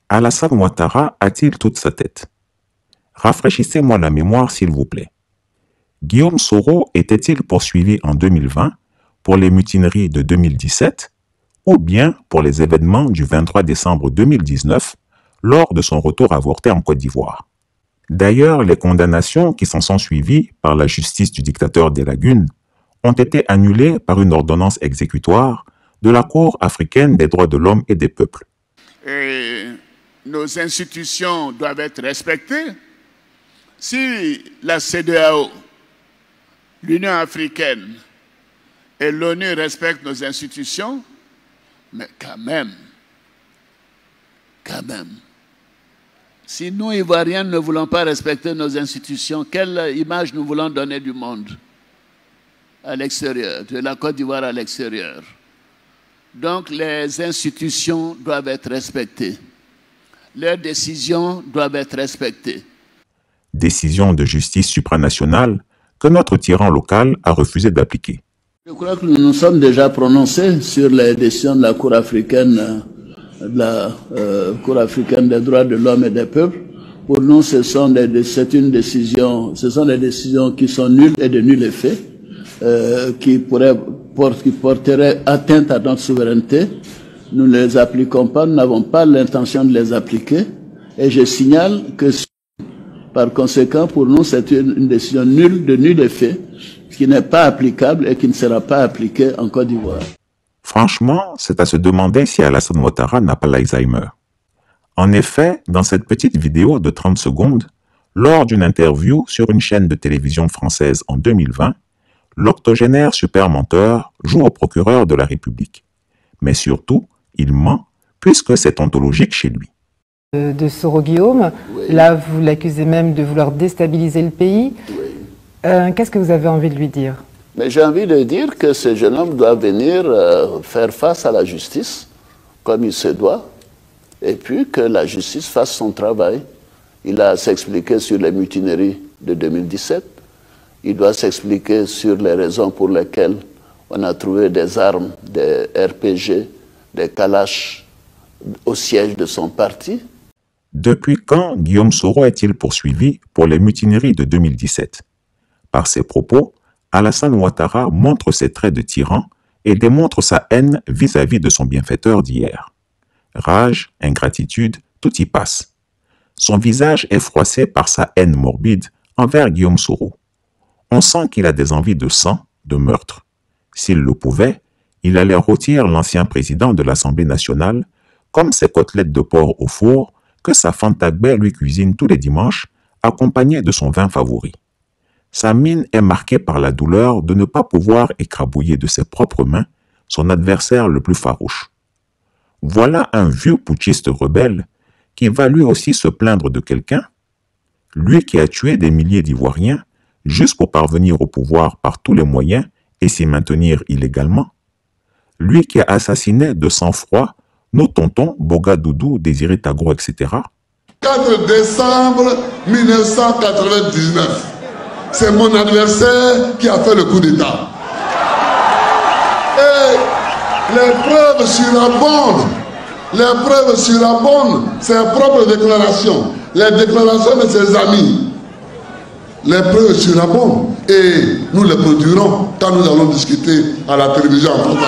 Alassane Ouattara a-t-il toute sa tête? Rafraîchissez-moi la mémoire s'il vous plaît. Guillaume Soro était-il poursuivi en 2020 pour les mutineries de 2017 ou bien pour les événements du 23 décembre 2019 lors de son retour avorté en Côte d'Ivoire? D'ailleurs, les condamnations qui s'en sont suivies par la justice du dictateur des Lagunes ont été annulées par une ordonnance exécutoire de la Cour africaine des droits de l'homme et des peuples. Et nos institutions doivent être respectées. Si la CEDEAO, l'Union africaine et l'ONU respectent nos institutions, mais quand même, si nous, Ivoiriens, ne voulons pas respecter nos institutions, quelle image nous voulons donner du monde à l'extérieur, de la Côte d'Ivoire à l'extérieur? Donc, les institutions doivent être respectées. Leurs décisions doivent être respectées. Décision de justice supranationale que notre tyran local a refusé d'appliquer. Je crois que nous nous sommes déjà prononcés sur les décisions de la Cour africaine, des droits de l'homme et des peuples. Pour nous, ce sont des décisions qui sont nulles et de nul effet, qui porteraient atteinte à notre souveraineté. Nous ne les appliquons pas, nous n'avons pas l'intention de les appliquer. Et je signale que, par conséquent, pour nous, c'est une décision nulle, de nul effet, qui n'est pas applicable et qui ne sera pas appliquée en Côte d'Ivoire. Franchement, c'est à se demander si Alassane Ouattara n'a pas l'Alzheimer. En effet, dans cette petite vidéo de 30 secondes, lors d'une interview sur une chaîne de télévision française en 2020, l'octogénaire super menteur joue au procureur de la République. Mais surtout, il ment, puisque c'est ontologique chez lui. De Soro Guillaume, oui. Là vous l'accusez même de vouloir déstabiliser le pays. Oui. Qu'est-ce que vous avez envie de lui dire? Mais j'ai envie de dire que ce jeune homme doit venir faire face à la justice, comme il se doit, et puis que la justice fasse son travail. Il a à s'expliquer sur les mutineries de 2017, il doit s'expliquer sur les raisons pour lesquelles on a trouvé des armes, des RPG, des Kalash au siège de son parti. Depuis quand Guillaume Soro est-il poursuivi pour les mutineries de 2017? Par ses propos, Alassane Ouattara montre ses traits de tyran et démontre sa haine vis-à-vis de son bienfaiteur d'hier. Rage, ingratitude, tout y passe. Son visage est froissé par sa haine morbide envers Guillaume Soro. On sent qu'il a des envies de sang, de meurtre. S'il le pouvait, il allait rôtir l'ancien président de l'Assemblée nationale comme ses côtelettes de porc au four que sa Fantagbe lui cuisine tous les dimanches, accompagné de son vin favori. Sa mine est marquée par la douleur de ne pas pouvoir écrabouiller de ses propres mains son adversaire le plus farouche. Voilà un vieux putschiste rebelle qui va lui aussi se plaindre de quelqu'un, lui qui a tué des milliers d'Ivoiriens juste pour parvenir au pouvoir par tous les moyens et s'y maintenir illégalement, lui qui a assassiné de sang-froid nos tontons, Boga Doudou, Désiré Tagro, etc. 4 décembre 1999, c'est mon adversaire qui a fait le coup d'État. Et les preuves surabondent, ses propres déclarations, les déclarations de ses amis. Les preuves surabondent et nous les produirons quand nous allons discuter à la télévision en France.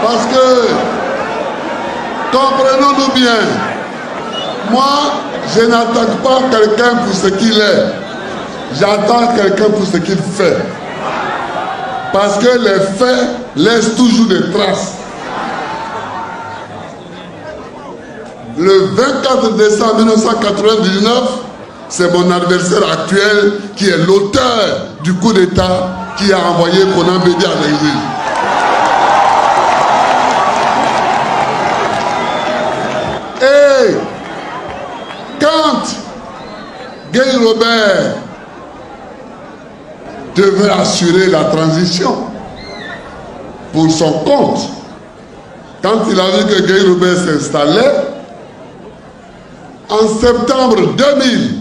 Parce que, comprenons-nous bien, moi, je n'attaque pas quelqu'un pour ce qu'il est. J'attaque quelqu'un pour ce qu'il fait. Parce que les faits laissent toujours des traces. Le 24 décembre 1999, c'est mon adversaire actuel qui est l'auteur du coup d'État qui a envoyé Konan Bédi à l'exil. Et quand Guy Robert devait assurer la transition pour son compte, quand il a vu que Guy Robert s'installait, En septembre 2000,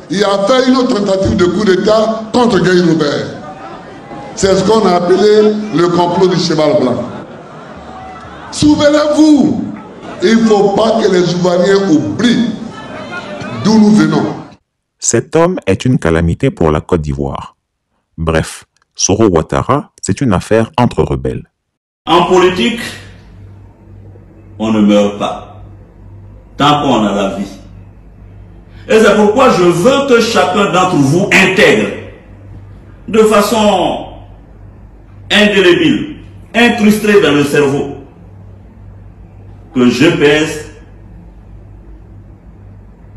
il a fait une autre tentative de coup d'État contre Guy Robert. C'est ce qu'on a appelé le complot du cheval blanc. Souvenez-vous, il ne faut pas que les Ivoiriens oublient d'où nous venons. Cet homme est une calamité pour la Côte d'Ivoire. Bref, Soro Ouattara, c'est une affaire entre rebelles. En politique, on ne meurt pas tant qu'on a la vie. Et c'est pourquoi je veux que chacun d'entre vous intègre de façon indélébile, incrustée dans le cerveau, que GPS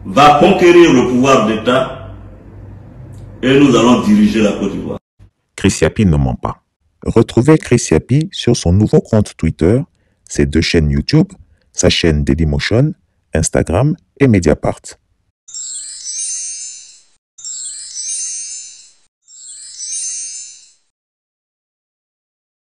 va conquérir le pouvoir d'État et nous allons diriger la Côte d'Ivoire. Chris Yapi ne ment pas. Retrouvez Chris Yapi sur son nouveau compte Twitter, ses 2 chaînes YouTube, sa chaîne Dailymotion, Instagram et Mediapart.